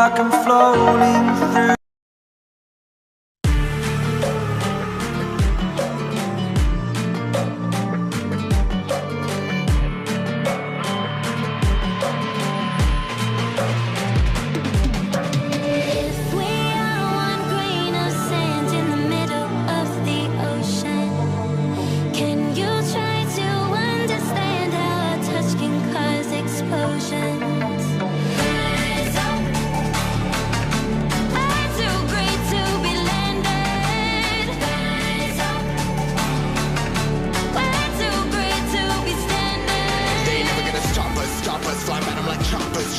like I'm floating through.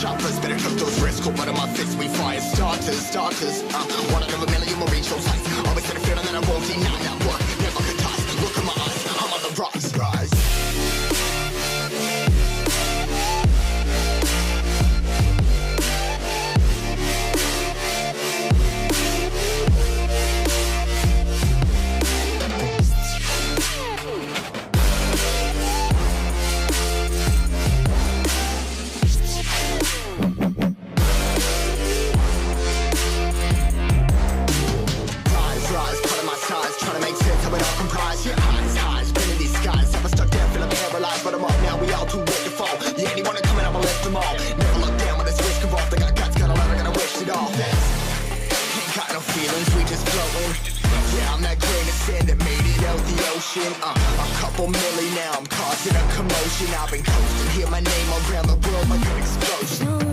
Choppers, better cook those risks. Cold blood on my fists, we fire starters. One out of a million will reach those heights. Always had a feeling that I won't deny that work. Never could toss. Look in my eyes, I'm on the rise. But I'm up now, we all too late to fall. Yeah, anyone coming up, I'll lift them all. Never look down when this risk involved. I got guts, got a lot, I gotta wish it all. Ain't got no feelings, we just floating. Yeah, I'm that grain of sand that made it out the ocean. A couple milli now, I'm causing a commotion. I've been coasting, hear my name around the world like an explosion.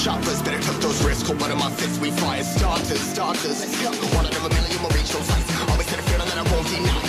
Choppers, better took those risks. Cold blood on my fists, we fire starters. One out of a million will reach those heights. Always had a feeling that I won't deny.